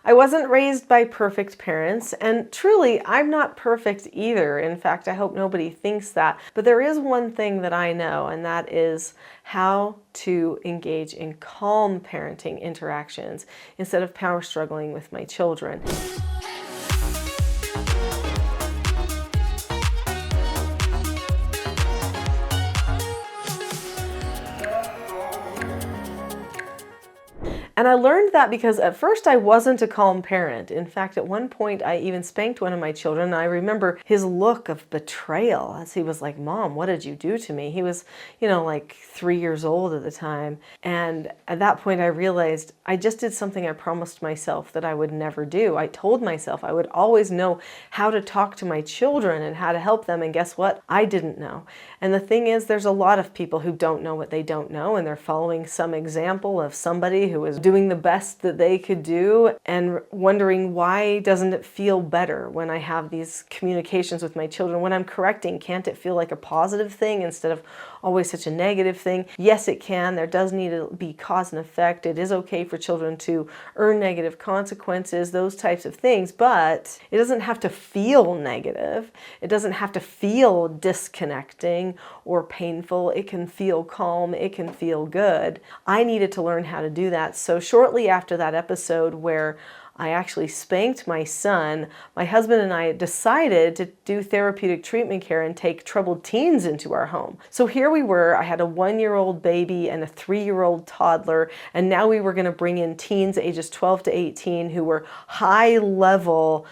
I wasn't raised by perfect parents, and truly, I'm not perfect either. In fact, I hope nobody thinks that. But there is one thing that I know, and that is how to engage in calm parenting interactions instead of power struggling with my children. And I learned that because at first I wasn't a calm parent. In fact, at one point I even spanked one of my children. And I remember his look of betrayal as he was like, "Mom, what did you do to me?" He was, like 3 years old at the time. And at that point I realized I just did something I promised myself that I would never do. I told myself I would always know how to talk to my children and how to help them. And guess what? I didn't know. And the thing is, there's a lot of people who don't know what they don't know, and they're following some example of somebody who is doing the best that they could do and wondering, why doesn't it feel better when I have these communications with my children? When I'm correcting, can't it feel like a positive thing instead of always such a negative thing? Yes, it can. There does need to be cause and effect. It is okay for children to earn negative consequences, those types of things, but it doesn't have to feel negative. It doesn't have to feel disconnecting or painful. It can feel calm. It can feel good. I needed to learn how to do that. So shortly after that episode where I actually spanked my son, my husband and I decided to do therapeutic treatment care and take troubled teens into our home. So here we were, I had a 1-year-old baby and a 3-year-old toddler, and now we were going to bring in teens ages 12 to 18 who were high level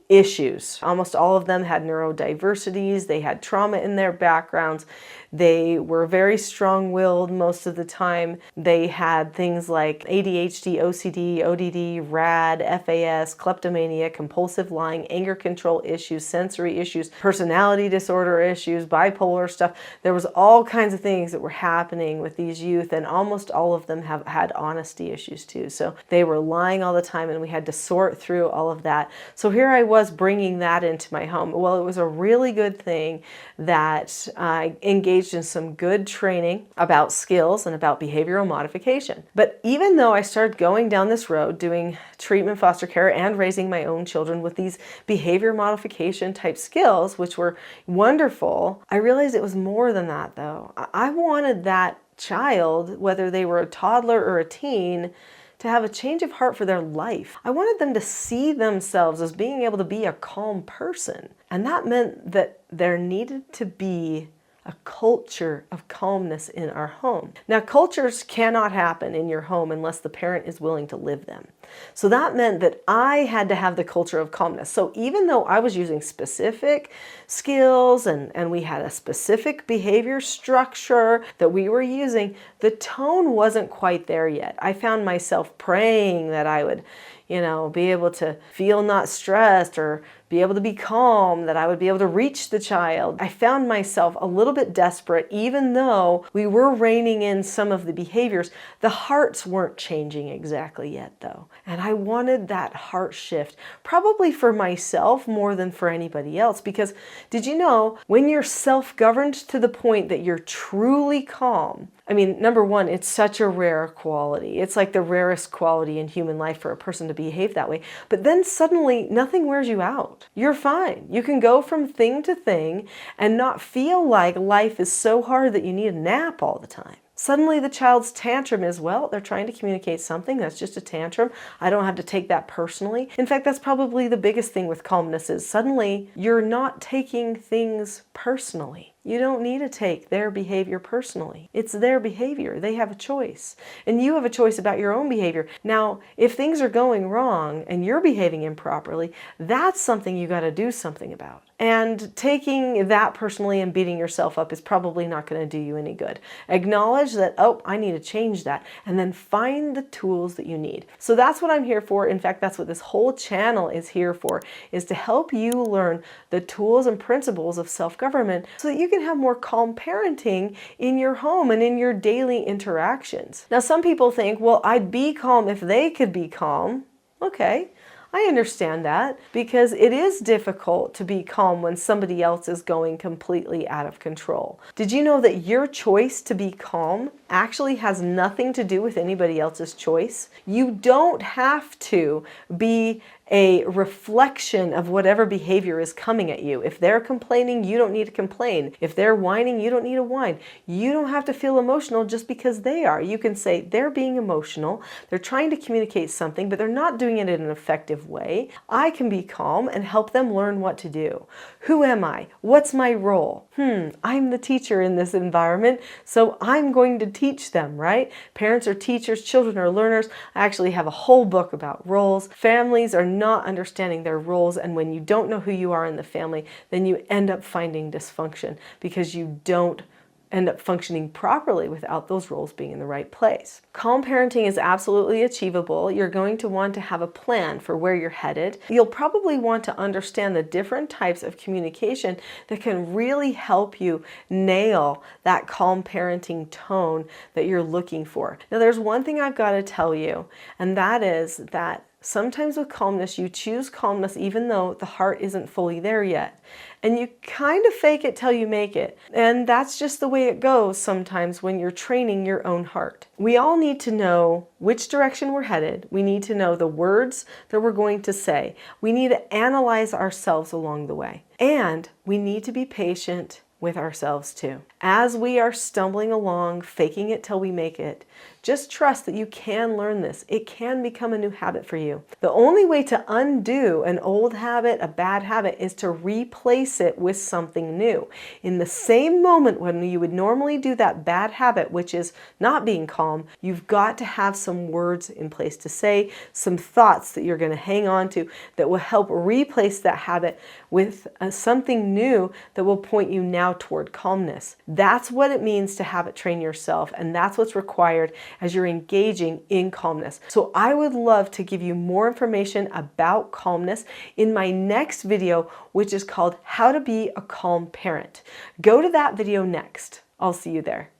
issues. Almost all of them had neurodiversities. They had trauma in their backgrounds. They were very strong-willed most of the time. They had things like ADHD, OCD, ODD, RAD, FAS, kleptomania, compulsive lying, anger control issues, sensory issues, personality disorder issues, bipolar stuff. There was all kinds of things that were happening with these youth, and almost all of them have had honesty issues too. So they were lying all the time, and we had to sort through all of that. So here I was bringing that into my home. Well, it was a really good thing that I engaged in some good training about skills and about behavioral modification. But even though I started going down this road, doing treatment, foster care, and raising my own children with these behavior modification type skills, which were wonderful, I realized it was more than that though. I wanted that child, whether they were a toddler or a teen, to have a change of heart for their life. I wanted them to see themselves as being able to be a calm person. And that meant that there needed to be a culture of calmness in our home. Now, cultures cannot happen in your home unless the parent is willing to live them. So that meant that I had to have the culture of calmness. So even though I was using specific skills and we had a specific behavior structure that we were using, the tone wasn't quite there yet. I found myself praying that I would, be able to feel not stressed or be able to be calm, that I would be able to reach the child. I found myself a little bit desperate, even though we were reining in some of the behaviors. The hearts weren't changing exactly yet though. And I wanted that heart shift, probably for myself more than for anybody else, because did you know, when you're self-governed to the point that you're truly calm, number one, it's such a rare quality. It's like the rarest quality in human life for a person to behave that way. But then suddenly nothing wears you out. You're fine. You can go from thing to thing and not feel like life is so hard that you need a nap all the time. Suddenly the child's tantrum is, well, they're trying to communicate something. That's just a tantrum. I don't have to take that personally. In fact, that's probably the biggest thing with calmness is suddenly you're not taking things personally. You don't need to take their behavior personally. It's their behavior. They have a choice. And you have a choice about your own behavior. Now, if things are going wrong and you're behaving improperly, that's something you got to do something about. And taking that personally and beating yourself up is probably not going to do you any good. Acknowledge that, oh, I need to change that, and then find the tools that you need. So that's what I'm here for. In fact, that's what this whole channel is here for, is to help you learn the tools and principles of self-government so that you can have more calm parenting in your home and in your daily interactions. Now, some people think, well, I'd be calm if they could be calm. Okay, I understand that because it is difficult to be calm when somebody else is going completely out of control. Did you know that your choice to be calm actually has nothing to do with anybody else's choice? You don't have to be a reflection of whatever behavior is coming at you. If they're complaining, you don't need to complain. If they're whining, you don't need to whine. You don't have to feel emotional just because they are. You can say they're being emotional, they're trying to communicate something, but they're not doing it in an effective way. I can be calm and help them learn what to do. Who am I? What's my role? I'm the teacher in this environment, so I'm going to teach them, right? Parents are teachers, children are learners. I actually have a whole book about roles. Families are not understanding their roles, and when you don't know who you are in the family, then you end up finding dysfunction because you don't end up functioning properly without those roles being in the right place. Calm parenting is absolutely achievable. You're going to want to have a plan for where you're headed. You'll probably want to understand the different types of communication that can really help you nail that calm parenting tone that you're looking for. Now, there's one thing I've got to tell you, and that is that sometimes with calmness, you choose calmness even though the heart isn't fully there yet. And you kind of fake it till you make it. And that's just the way it goes sometimes when you're training your own heart. We all need to know which direction we're headed. We need to know the words that we're going to say. We need to analyze ourselves along the way. And we need to be patient with ourselves too. As we are stumbling along, faking it till we make it, just trust that you can learn this. It can become a new habit for you. The only way to undo an old habit, a bad habit, is to replace it with something new. In the same moment when you would normally do that bad habit, which is not being calm, you've got to have some words in place to say, some thoughts that you're going to hang on to that will help replace that habit with something new that will point you now toward calmness. That's what it means to habit train yourself, and that's what's required as you're engaging in calmness. So I would love to give you more information about calmness in my next video, which is called How to Be a Calm Parent. Go to that video next. I'll see you there.